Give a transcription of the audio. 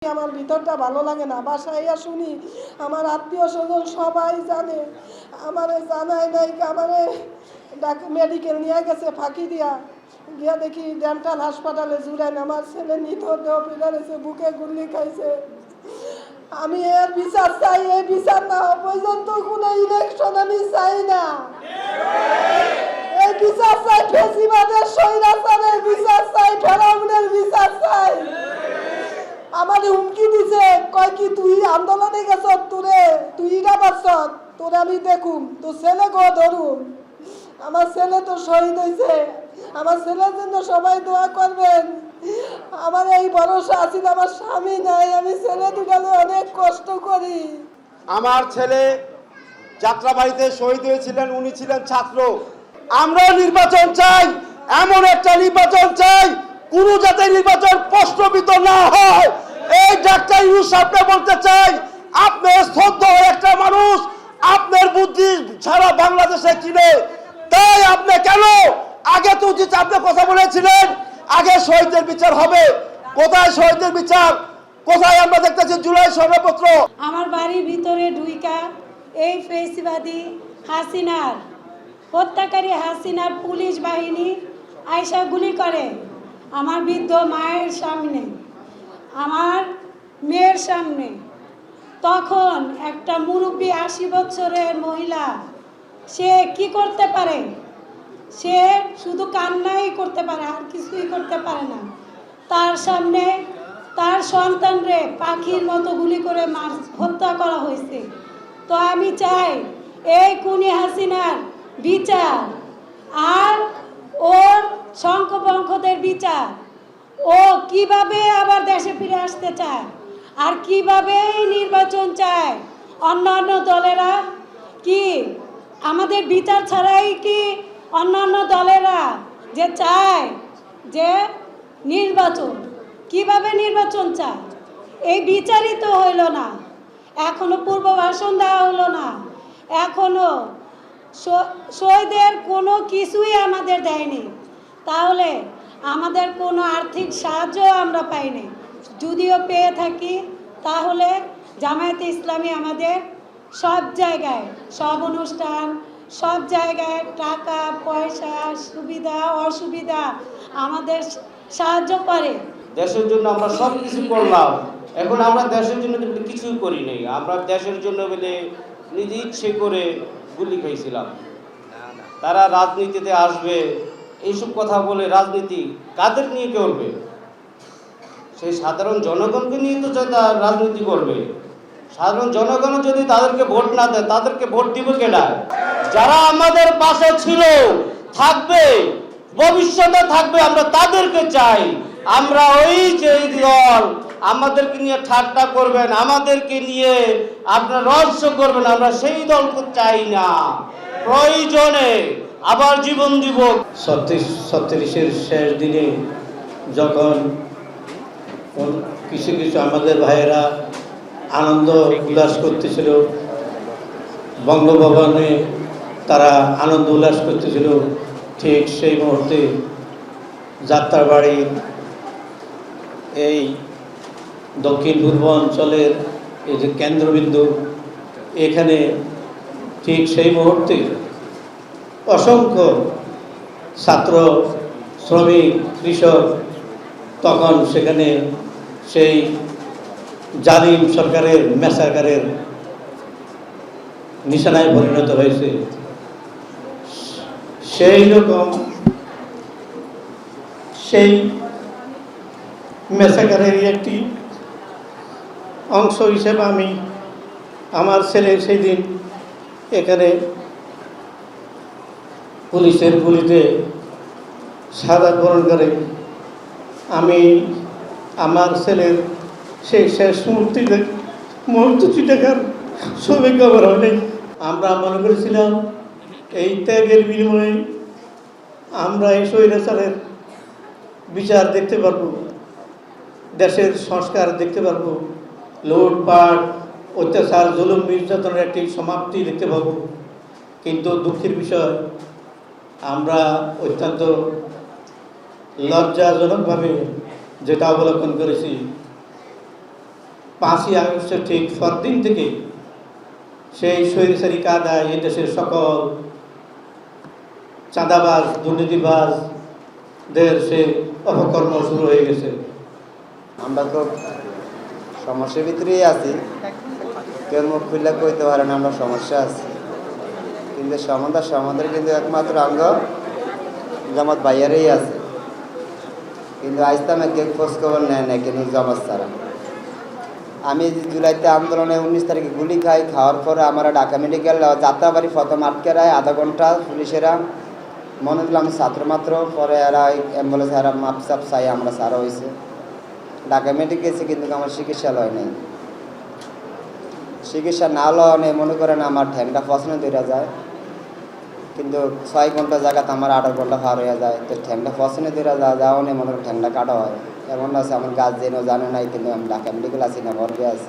আমার ভিতরটা ভালো লাগে না। বাসায় শুনি আমার আত্মীয় স্বজন সবাই জানে, আমারে জানায় নাই, আমারে মেডিকেল নিয়ে গেছে ফাঁকি দিয়া, গিয়া দেখি ডেন্টাল হাসপাতালে জুড়েন আমার ছেলে নিথর দেহ ফিরে বুকে গুলি খাইছে। আমি এর বিচার চাই, এই বিচার না হওয়া পর্যন্ত কোনো ইলেকশন আমি চাই না। এই বিচার চাই, ফেসিবাদের স্বৈরাচারের বিচার চাই, ফেরাউনের বিচার চাই। আমার হুমকি দিছে, কয় কি তুই আন্দোলনে গেছ, তুই পাচ্ছ, তোরে আমি দেখুম, তোর ছেলে গো ধরুম। আমার ছেলে তো শহীদ হয়েছে, আমার ছেলের জন্য সবাই দোয়া করবেন। আমার এই ভরসা আছে, আমার স্বামী নাই, আমি ছেলে দুটালে অনেক কষ্ট করি। আমার ছেলে যাত্রাবাড়িতে শহীদ হয়েছিলেন, উনি ছিলেন ছাত্র। আমরাও নির্বাচন চাই, এমন একটা নির্বাচন চাই কোনো যাতে নির্বাচন প্রশ্নবিদ্ধ না হয়। এই ডাক্তার ইউনূস সাহেবকে বলতে চাই, আপনি স্তব্ধ হয়ে একটা মানুষ, আপনার বুদ্ধি সারা বাংলাদেশে কিনে, তাই আপনি কেন আগে তো উচিত আপনি কথা বলেছিলেন আগে শহীদদের বিচার হবে। কোথায় শহীদদের বিচার? কোথায় আমরা দেখতেছি জুলাই সনদপত্র? আমার বাড়ির ভিতরে ঢুইকা এই ফেসিবাদী হাসিনার হত্যাকারী হাসিনার পুলিশ বাহিনী আয়সা গুলি করে আমার বৃদ্ধ মায়ের সামনে, আমার মেয়ের সামনে। তখন একটা মুরব্বী 80 বছরের মহিলা, সে কি করতে পারে? সে শুধু কান্নাই করতে পারে, আর কিছুই করতে পারে না। তার সামনে তার সন্তানরে পাখির মতো গুলি করে হত্যা করা হয়েছে। তো আমি চাই এই খুনি হাসিনার বিচার, আর ওর শঙ্খবংশদের বিচার। ও কিভাবে আবার দেশে ফিরে আসতে চায়, আর কিভাবে নির্বাচন চায়। অন্যান্য দলেরা কি আমাদের বিচার ছাড়াই কি অন্যান্য দলেরা যে চায় যে নির্বাচন, কিভাবে নির্বাচন চায়? এই বিচারই তো হইল না, এখনো পূর্বভাষণ দেওয়া হলো না, এখনো শহীদের কোনো কিছুই আমাদের দেয়নি। তাহলে আমাদের কোনো আর্থিক সাহায্য আমরা পাইনি। যদিও পেয়ে থাকি, তাহলে জামায়াতে ইসলামী আমাদের সব জায়গায়, সব অনুষ্ঠান, সব জায়গায় টাকা পয়সা সুবিধা অসুবিধা আমাদের সাহায্য করে। দেশের জন্য আমরা সব কিছু করলাম, এখন আমরা দেশের জন্য কিছুই করি নাই। আমরা দেশের জন্য বলে নিজে ইচ্ছে করে গুলি খাইছিলাম। তারা রাজনীতিতে আসবে এইসব কথা বলে, রাজনীতি কাদের নিয়ে করবে? সেই সাধারণ জনগণকে নিয়ে তো তারা রাজনীতি করবে। সাধারণ জনগণ যদি তাদেরকে ভোট না দেয়, তাদেরকে ভোট দিব কেনা? যারা আমাদের পাশে ছিল, থাকবে, ভবিষ্যতে থাকবে, আমরা তাদেরকে চাই। আমরা ওই যে দল আমাদেরকে নিয়ে ঠাট্টা করবেন, আমাদেরকে নিয়ে আপনার রহস্য করবেন, আমরা সেই দলকে চাই না। প্রয়োজনে আবার জীবন দিব। 36-এর শেষ দিনে যখন কিছু কিছু আমাদের ভাইয়েরা আনন্দ উল্লাস করতেছিল, বঙ্গভবনে তারা আনন্দ উল্লাস করতেছিল, ঠিক সেই মুহূর্তে যাত্রাবাড়ির এই দক্ষিণ পূর্ব অঞ্চলের এই যে কেন্দ্রবিন্দু, এখানে ঠিক সেই মুহূর্তে অসংখ্য ছাত্র, শ্রমিক, কৃষক তখন সেখানে সেই জালিম সরকারের মেসাকারের নিশানায় পরিণত হয়েছে। সেই রকম সেই মেসাকারের একটি অংশ হিসেবে আমি আমার ছেলে সেই দিন এখানে পুলিশের গুলিতে শাহাদাত বরণ করে। আমি আমার ছেলের সেই শেষ মুহূর্তটি দেখার সৌভাগ্য আমার হয়নি। আমরা মনে করেছিলাম এই ত্যাগের বিনিময়ে আমরা এই স্বৈরাচারের বিচার দেখতে পারবো, দেশের সংস্কার দেখতে পারবো, লুটপাট, অত্যাচার, জুলুম, নির্যাতনের একটি সমাপ্তি দেখতে পাবো। কিন্তু দুঃখের বিষয়, আমরা অত্যন্ত লজ্জাজনকভাবে যেটা অবলোকন করেছি, 5ই আগস্টের ঠিক পরদিন থেকে সেই স্বৈরাচারী কায়দায় এই দেশের সকল চাঁদাবাজ দুর্নীতিবাজদের সে অপকর্ম শুরু হয়ে গেছে। আমরা তো সমস্যার ভিতরেই আছি, কেউ মুখ খুললে কইতে পারে না আমরা সমস্যা আছি, কিন্তু সমাধান কিন্তু একমাত্র অঙ্গ জামাত বাইয়ারেই আছে, কিন্তু আইসলামে কেউ খোঁজ খবর নেয় না কিন্তু জামাত ছাড়া। আমি জুলাইতে আন্দোলনে 19 তারিখে গুলি খাওয়ার পরে আমার ঢাকা মেডিকেল যাত্রাবাড়ি প্রথম আটকে রায় আধা ঘন্টা পুলিশেরা, মনে হলো আমি ছাত্র মাত্র, পরে এরা অ্যাম্বুলেন্স এরা মাপসাপ চাই আমরা সারা হয়েছে ঢাকা মেডিকেল গেছে, কিন্তু আমার চিকিৎসালয় নেই। চিকিৎসা না হলে মনে করেন আমার ঠ্যাংটা পছন্দ ধরে যায়, কিন্তু 6 ঘন্টা জায়গাতে আমার 8 ঘন্টা পার হয়ে যায়, তো ঠ্যাংটা পছন্দ ধরে যাওয়া নেই, মনে করেন ঠ্যাংটা কাটা হয়। এমন আছে আমার গাছ যেন জানে নাই, কিন্তু আমি ঢাকা মেডিকেল আছি না, ভর্তি আছি।